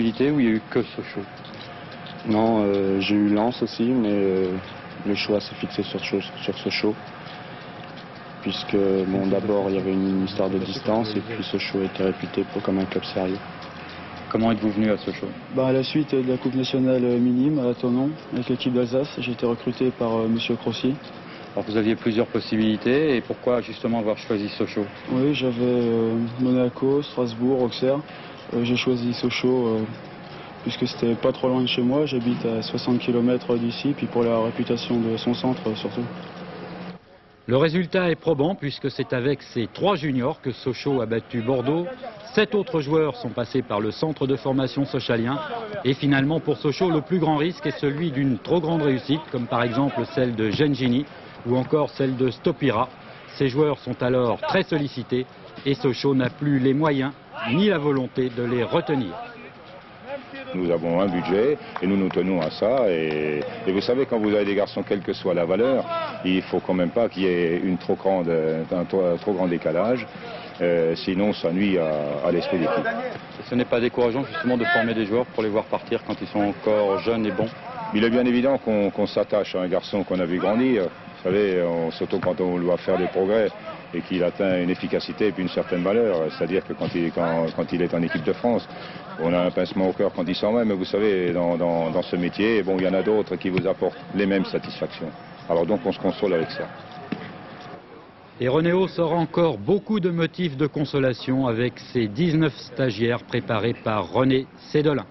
Où il n'y a eu que Sochaux? Non, j'ai eu Lens aussi, mais le choix s'est fixé sur Sochaux. Puisque, bon, d'abord, il y avait une histoire de distance, et puis Sochaux était réputé comme un club sérieux. Comment êtes-vous venu à Sochaux? À la suite de la Coupe nationale minime à Tonon, avec l'équipe d'Alsace, j'ai été recruté par M. Crossi. Alors vous aviez plusieurs possibilités, et pourquoi justement avoir choisi Sochaux? Oui, j'avais Monaco, Strasbourg, Auxerre. J'ai choisi Sochaux puisque c'était pas trop loin de chez moi. J'habite à 60 km d'ici, puis pour la réputation de son centre surtout. Le résultat est probant puisque c'est avec ces 3 juniors que Sochaux a battu Bordeaux. 7 autres joueurs sont passés par le centre de formation sochalien. Et finalement pour Sochaux, le plus grand risque est celui d'une trop grande réussite, comme par exemple celle de Gengini ou encore celle de Stopira. Ces joueurs sont alors très sollicités et Sochaux n'a plus les moyens ni la volonté de les retenir. Nous avons un budget et nous nous tenons à ça. Et vous savez, quand vous avez des garçons, quelle que soit la valeur, il ne faut quand même pas qu'il y ait un trop grand décalage. Sinon, ça nuit à l'esprit d'équipe. Ce n'est pas décourageant justement de former des joueurs pour les voir partir quand ils sont encore jeunes et bons? Il est bien évident qu'on s'attache à un garçon qu'on a vu grandir. Vous savez, surtout quand on doit faire des progrès et qu'il atteint une efficacité et puis une certaine valeur. C'est-à-dire que quand il est en équipe de France, on a un pincement au cœur quand il s'en va, mais vous savez, dans ce métier, bon, il y en a d'autres qui vous apportent les mêmes satisfactions. Alors donc on se console avec ça. Et Renéo sort encore beaucoup de motifs de consolation avec ses 19 stagiaires préparés par René Sédolin.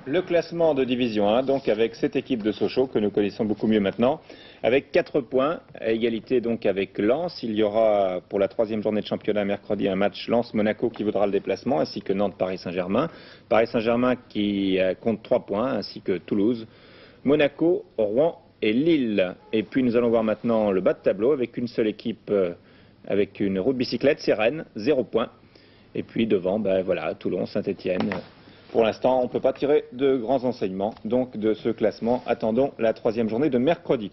Le classement de Division 1, donc avec cette équipe de Sochaux que nous connaissons beaucoup mieux maintenant, avec 4 points, à égalité donc avec Lens. Il y aura pour la 3e journée de championnat mercredi un match Lens-Monaco qui vaudra le déplacement, ainsi que Nantes-Paris-Saint-Germain. Paris-Saint-Germain qui compte 3 points, ainsi que Toulouse, Monaco, Rouen et Lille. Et puis nous allons voir maintenant le bas de tableau avec une seule équipe avec une roue de bicyclette, c'est Rennes, 0 points. Et puis devant, voilà, Toulon, Saint-Étienne. Pour l'instant, on ne peut pas tirer de grands enseignements donc de ce classement. Attendons la 3e journée de mercredi.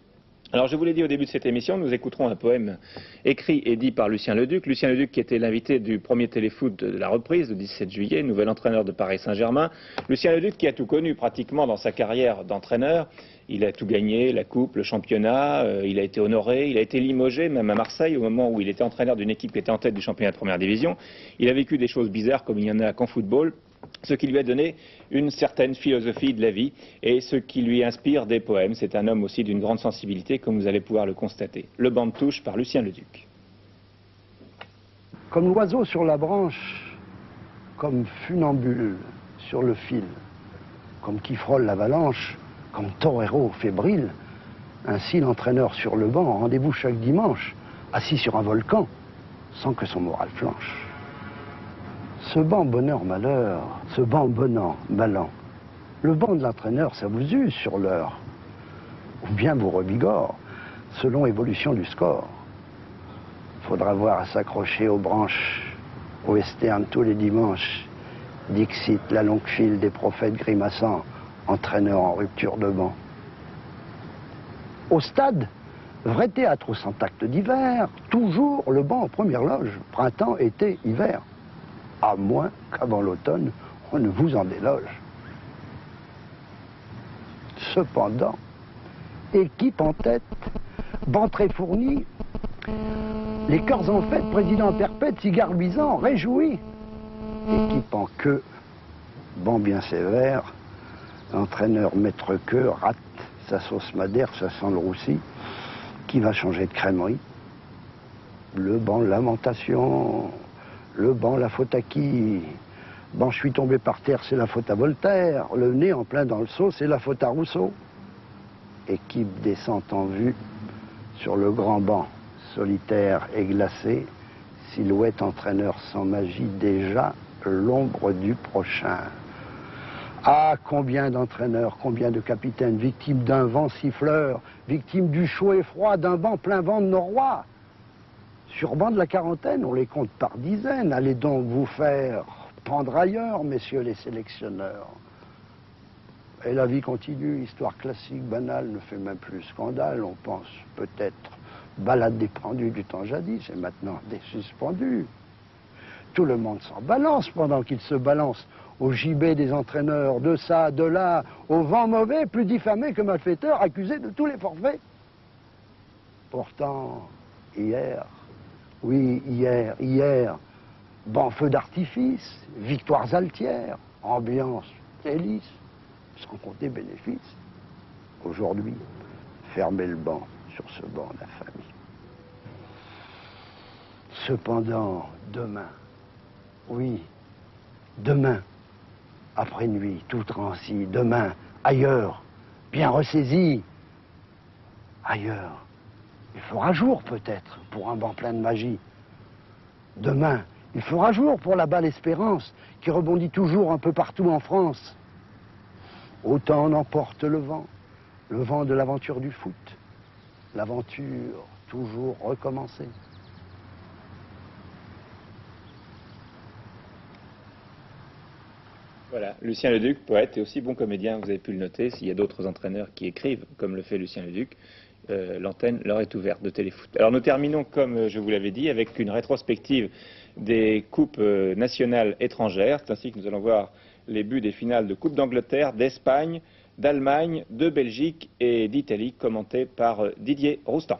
Alors je vous l'ai dit au début de cette émission, nous écouterons un poème écrit et dit par Lucien Leduc. Lucien Leduc qui était l'invité du premier téléfoot de la reprise le 17 juillet, nouvel entraîneur de Paris Saint-Germain. Lucien Leduc qui a tout connu pratiquement dans sa carrière d'entraîneur. Il a tout gagné, la coupe, le championnat, il a été honoré, il a été limogé même à Marseille au moment où il était entraîneur d'une équipe qui était en tête du championnat de première division. Il a vécu des choses bizarres comme il y en a qu'en football, ce qui lui a donné une certaine philosophie de la vie et ce qui lui inspire des poèmes. C'est un homme aussi d'une grande sensibilité, comme vous allez pouvoir le constater. Le banc de touche par Lucien Leduc. Comme l'oiseau sur la branche, comme funambule sur le fil, comme qui frôle l'avalanche, comme torero fébrile, ainsi l'entraîneur sur le banc, rendez-vous chaque dimanche, assis sur un volcan, sans que son moral flanche. Ce banc bonheur-malheur, ce banc bonheur-malan, le banc de l'entraîneur, ça vous use sur l'heure, ou bien vous revigore, selon évolution du score. Faudra voir à s'accrocher aux branches, au western tous les dimanches, Dixit, la longue file des prophètes grimaçants, entraîneur en rupture de banc. Au stade, vrai théâtre au sans tact d'hiver, toujours le banc en première loge, printemps, été, hiver. À moins qu'avant l'automne, on ne vous en déloge. Cependant, équipe en tête, banc très fourni, les cœurs en fête, président perpète, cigare luisant, réjoui. Équipe en queue, banc bien sévère, entraîneur maître queue, rate sa sauce madère, ça sent le roussi, qui va changer de crèmerie. Le banc lamentation, le banc la faute à qui? Banc je suis tombé par terre, c'est la faute à Voltaire, le nez en plein dans le seau, c'est la faute à Rousseau. Équipe descente en vue sur le grand banc, solitaire et glacé, silhouette entraîneur sans magie, déjà l'ombre du prochain. Ah, combien d'entraîneurs, combien de capitaines, victimes d'un vent siffleur, victimes du chaud et froid d'un banc plein vent de Noroît. Sur banc de la quarantaine, on les compte par dizaines. Allez donc vous faire pendre ailleurs, messieurs les sélectionneurs. Et la vie continue, histoire classique, banale, ne fait même plus scandale. On pense peut-être balade des pendus du temps jadis, et maintenant des suspendus. Tout le monde s'en balance pendant qu'il se balance au gibet des entraîneurs, de ça, de là, au vent mauvais, plus diffamé que malfaiteur, accusé de tous les forfaits. Pourtant, hier, bon feu d'artifice, victoires altières, ambiance hélice, sans compter bénéfices. Aujourd'hui, fermez le banc sur ce banc d'infamie. Cependant, demain, demain, après nuit, tout transi, demain, ailleurs, bien ressaisi, ailleurs, il fera jour peut-être pour un banc plein de magie. Demain, il fera jour pour la balle Espérance qui rebondit toujours un peu partout en France. Autant n'emporte le vent de l'aventure du foot, l'aventure toujours recommencée. Voilà, Lucien Leduc, poète et aussi bon comédien, vous avez pu le noter. S'il y a d'autres entraîneurs qui écrivent, comme le fait Lucien Leduc, l'antenne leur est ouverte de Téléfoot. Alors nous terminons, comme je vous l'avais dit, avec une rétrospective des coupes nationales étrangères. C'est ainsi que nous allons voir les buts des finales de Coupe d'Angleterre, d'Espagne, d'Allemagne, de Belgique et d'Italie, commentés par Didier Roustan.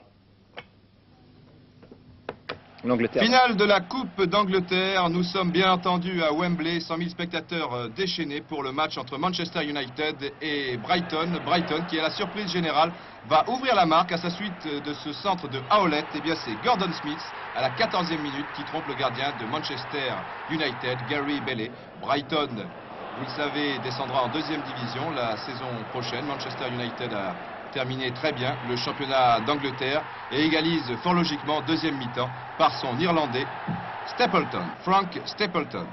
Finale de la Coupe d'Angleterre, nous sommes bien entendu à Wembley, 100 000 spectateurs déchaînés pour le match entre Manchester United et Brighton. Brighton, qui est la surprise générale, va ouvrir la marque à sa suite de ce centre de Howlett. Et bien c'est Gordon Smith à la 14e minute qui trompe le gardien de Manchester United, Gary Bailey. Brighton, vous le savez, descendra en 2e division la saison prochaine. Manchester United a terminé très bien le championnat d'Angleterre et égalise fort logiquement 2e mi-temps par son Irlandais Stapleton, Frank Stapleton.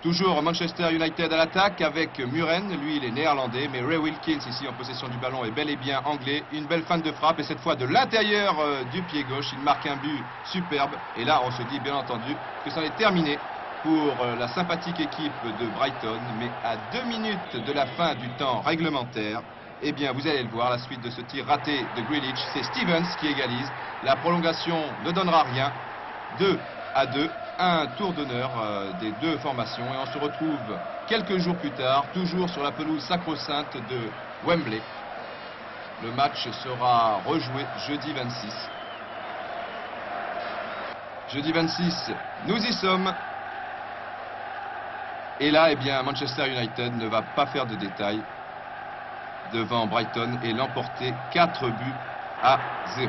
Toujours Manchester United à l'attaque avec Muren, lui il est néerlandais, mais Ray Wilkins ici en possession du ballon est bel et bien anglais. Une belle feinte de frappe et cette fois de l'intérieur du pied gauche, il marque un but superbe. Et là on se dit bien entendu que c'en est terminé pour la sympathique équipe de Brighton, mais à 2 minutes de la fin du temps réglementaire, eh bien, vous allez le voir, la suite de ce tir raté de Grealish, c'est Stevens qui égalise. La prolongation ne donnera rien. 2-2, un tour d'honneur des deux formations. Et on se retrouve quelques jours plus tard, toujours sur la pelouse sacro-sainte de Wembley. Le match sera rejoué jeudi 26. Jeudi 26, nous y sommes. Et là, eh bien, Manchester United ne va pas faire de détails devant Brighton et l'emporter 4 buts à 0.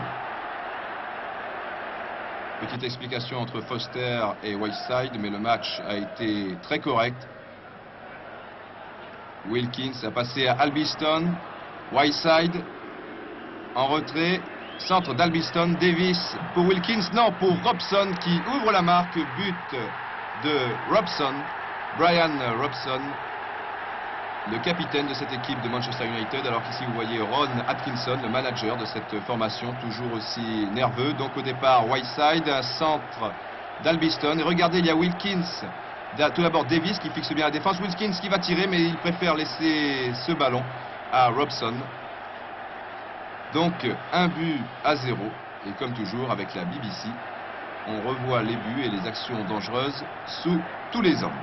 Petite explication entre Foster et Whiteside, mais le match a été très correct. Wilkins a passé à Albiston, Whiteside en retrait, centre d'Albiston, Davis pour Wilkins, non, pour Robson qui ouvre la marque, but de Robson, Brian Robson, le capitaine de cette équipe de Manchester United, alors qu'ici vous voyez Ron Atkinson, le manager de cette formation, toujours aussi nerveux. Donc au départ, Whiteside, un centre d'Albiston. Et regardez, il y a Wilkins, tout d'abord Davis qui fixe bien la défense. Wilkins qui va tirer, mais il préfère laisser ce ballon à Robson. Donc 1 but à 0. Et comme toujours avec la BBC, on revoit les buts et les actions dangereuses sous tous les angles.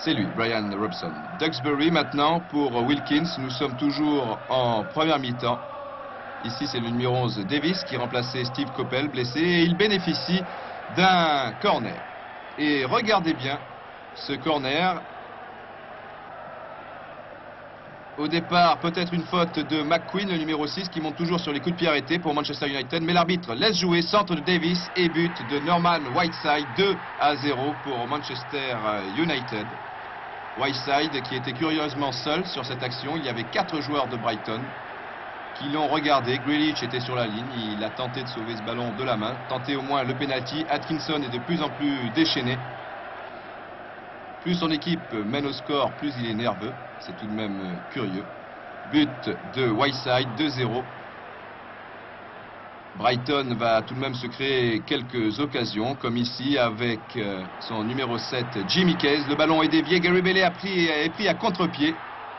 C'est lui, Brian Robson. Duxbury maintenant pour Wilkins. Nous sommes toujours en première mi-temps. Ici, c'est le numéro 11 Davis qui remplaçait Steve Coppell, blessé. Et il bénéficie d'un corner. Et regardez bien ce corner. Au départ, peut-être une faute de McQueen, le numéro 6, qui monte toujours sur les coups de pied arrêtés pour Manchester United. Mais l'arbitre laisse jouer, centre de Davis et but de Norman Whiteside. 2-0 pour Manchester United. Whiteside qui était curieusement seul sur cette action. Il y avait 4 joueurs de Brighton qui l'ont regardé. Grealish était sur la ligne. Il a tenté de sauver ce ballon de la main. Tenté au moins le penalty. Atkinson est de plus en plus déchaîné. Plus son équipe mène au score, plus il est nerveux. C'est tout de même curieux. But de Whiteside, 2-0. Brighton va tout de même se créer quelques occasions, comme ici avec son numéro 7, Jimmy Case. Le ballon est dévié, Gary Bailey est pris à contre-pied,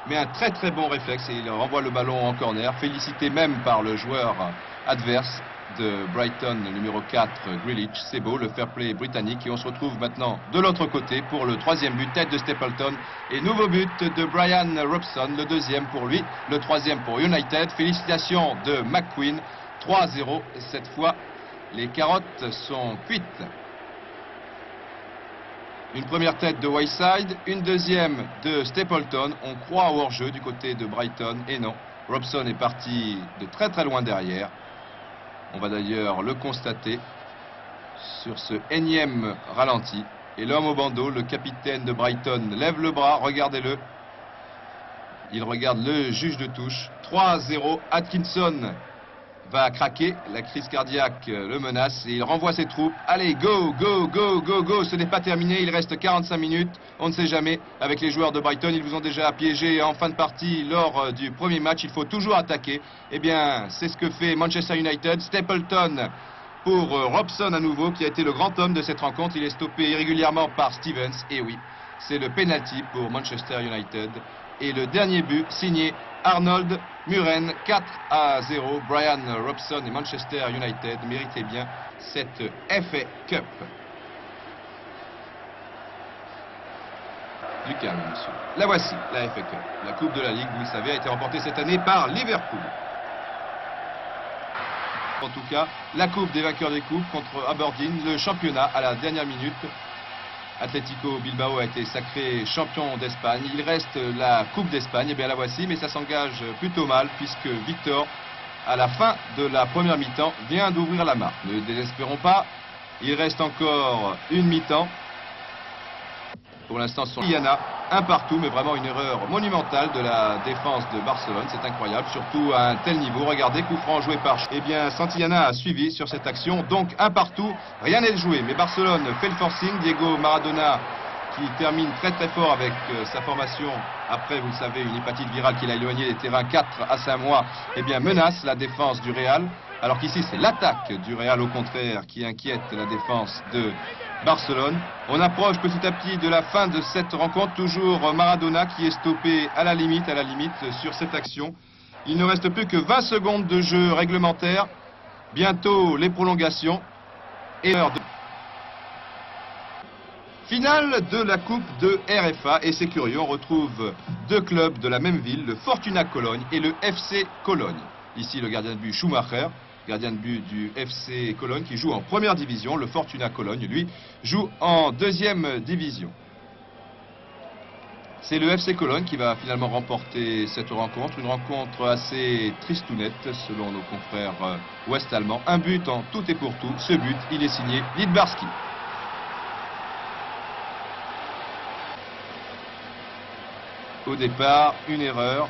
mais un très bon réflexe et il renvoie le ballon en corner, félicité même par le joueur adverse. de Brighton, le numéro 4, Grealish. C'est beau, le fair play britannique. Et on se retrouve maintenant de l'autre côté pour le troisième but, tête de Stapleton. Et nouveau but de Brian Robson, le deuxième pour lui, le troisième pour United. Félicitations de McQueen, 3-0. Et cette fois, les carottes sont cuites. Une première tête de Whiteside, une deuxième de Stapleton. On croit au hors-jeu du côté de Brighton, et non. Robson est parti de très très loin derrière. On va d'ailleurs le constater sur ce énième ralenti. Et l'homme au bandeau, le capitaine de Brighton, lève le bras, regardez-le. Il regarde le juge de touche. 3-0, Atkinson va craquer, la crise cardiaque le menace et il renvoie ses troupes. Allez, go, go, go, go, go, ce n'est pas terminé, il reste 45 minutes, on ne sait jamais avec les joueurs de Brighton, ils vous ont déjà piégé en fin de partie lors du premier match, il faut toujours attaquer. Eh bien, c'est ce que fait Manchester United. Stapleton pour Robson à nouveau, qui a été le grand homme de cette rencontre, il est stoppé irrégulièrement par Stevens, et oui, c'est le penalty pour Manchester United. Et le dernier but signé Arnold Muren, 4-0. Brian Robson et Manchester United méritaient bien cette FA Cup. Du calme, monsieur. La voici, la FA Cup. La Coupe de la Ligue, vous le savez, a été remportée cette année par Liverpool. En tout cas, la Coupe des vainqueurs des coupes contre Aberdeen, le championnat à la dernière minute. Atlético Bilbao a été sacré champion d'Espagne. Il reste la Coupe d'Espagne, et bien la voici, mais ça s'engage plutôt mal puisque Victor, à la fin de la première mi-temps, vient d'ouvrir la marque. Ne désespérons pas, il reste encore une mi-temps. Pour l'instant, sur Santillana, un partout, mais vraiment une erreur monumentale de la défense de Barcelone. C'est incroyable, surtout à un tel niveau. Regardez, coup franc joué par... Eh bien, Santillana a suivi sur cette action, donc un partout, rien n'est joué. Mais Barcelone fait le forcing. Diego Maradona, qui termine très très fort avec sa formation, après, vous le savez, une hépatite virale qui l'a éloigné des terrains 4 à 5 mois, eh bien, menace la défense du Real. Alors qu'ici, c'est l'attaque du Real, au contraire, qui inquiète la défense de Barcelone. On approche petit à petit de la fin de cette rencontre. Toujours Maradona qui est stoppé à la limite sur cette action. Il ne reste plus que 20 secondes de jeu réglementaire. Bientôt les prolongations. Et l'heure de... Finale de la Coupe de RFA. Et c'est curieux, on retrouve deux clubs de la même ville, le Fortuna Cologne et le FC Cologne. Ici, le gardien de but Schumacher, gardien de but du FC Cologne, qui joue en première division. Le Fortuna Cologne, lui, joue en deuxième division. C'est le FC Cologne qui va finalement remporter cette rencontre. Une rencontre assez tristounette, selon nos confrères ouest-allemands. Un but en tout et pour tout. Ce but, il est signé Lidbarski. Au départ, une erreur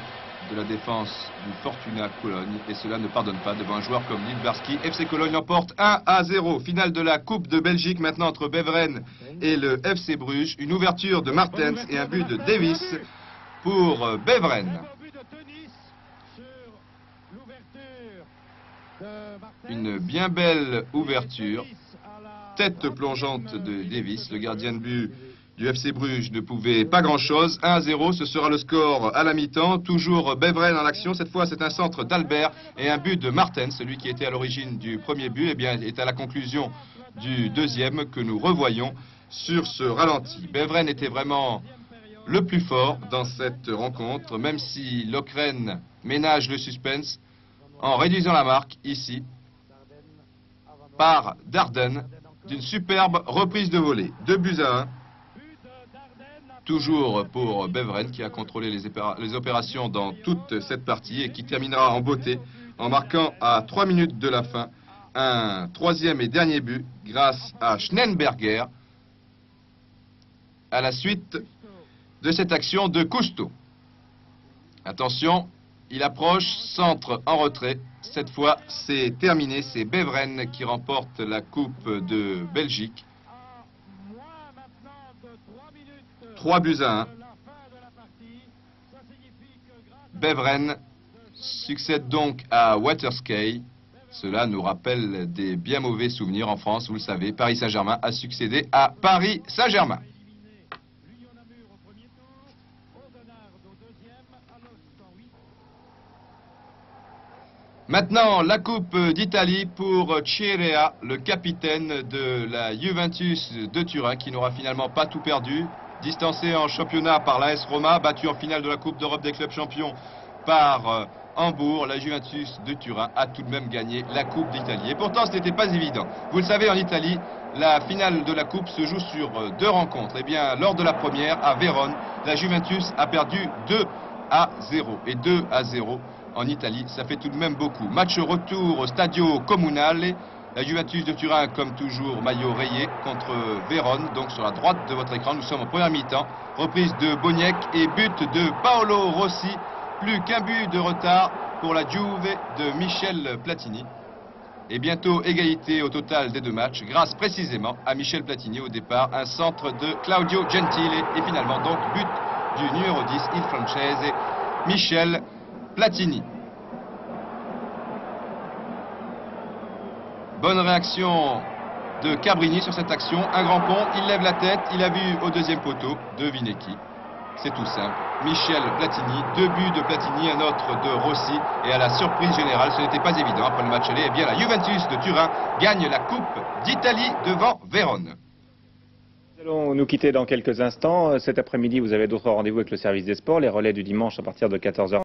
de la défense du Fortuna Cologne, et cela ne pardonne pas devant un joueur comme Lidbarski. FC Cologne emporte 1-0. Finale de la Coupe de Belgique maintenant entre Beveren et le FC Bruges. Une ouverture de Martens et un but de Davis pour Beveren. Une bien belle ouverture. Tête plongeante de Davis, le gardien de but du FC Bruges ne pouvait pas grand-chose. 1-0, ce sera le score à la mi-temps. Toujours Beveren en action. Cette fois, c'est un centre d'Albert et un but de Martens, celui qui était à l'origine du premier but, eh bien, est à la conclusion du deuxième que nous revoyons sur ce ralenti. Beveren était vraiment le plus fort dans cette rencontre, même si l'Ukraine ménage le suspense en réduisant la marque ici par Darden d'une superbe reprise de volée. 2-1. Toujours pour Beveren qui a contrôlé les opérations dans toute cette partie et qui terminera en beauté en marquant à 3 minutes de la fin un troisième et dernier but grâce à Schnellenberger à la suite de cette action de Cousteau. Attention, il approche, centre en retrait. Cette fois, c'est terminé, c'est Beveren qui remporte la Coupe de Belgique. 3-1. Beveren succède donc à Waterskei. Cela nous rappelle des bien mauvais souvenirs en France, vous le savez. Paris Saint-Germain a succédé à Paris Saint-Germain. Maintenant, la Coupe d'Italie pour Chirea, le capitaine de la Juventus de Turin, qui n'aura finalement pas tout perdu. Distancé en championnat par l'AS Roma, battu en finale de la Coupe d'Europe des clubs champions par Hambourg, la Juventus de Turin a tout de même gagné la Coupe d'Italie. Et pourtant, ce n'était pas évident. Vous le savez, en Italie, la finale de la Coupe se joue sur 2 rencontres. Et bien, lors de la première, à Vérone, la Juventus a perdu 2-0. Et 2-0 en Italie, ça fait tout de même beaucoup. Match retour au Stadio Comunale. La Juventus de Turin, comme toujours, maillot rayé contre Vérone. Donc sur la droite de votre écran, nous sommes en première mi-temps. Reprise de Boniek et but de Paolo Rossi. Plus qu'un but de retard pour la Juve de Michel Platini. Et bientôt égalité au total des 2 matchs, grâce précisément à Michel Platini au départ. Un centre de Claudio Gentile et finalement donc but du numéro 10, il Francese, Michel Platini. Bonne réaction de Cabrini sur cette action. Un grand pont, il lève la tête, il a vu au deuxième poteau de Vinecchi. C'est tout simple. Michel Platini, 2 buts de Platini, un autre de Rossi. Et à la surprise générale, ce n'était pas évident après le match aller. Eh bien, la Juventus de Turin gagne la Coupe d'Italie devant Vérone. Nous allons nous quitter dans quelques instants. Cet après-midi, vous avez d'autres rendez-vous avec le service des sports. Les relais du dimanche à partir de 14h.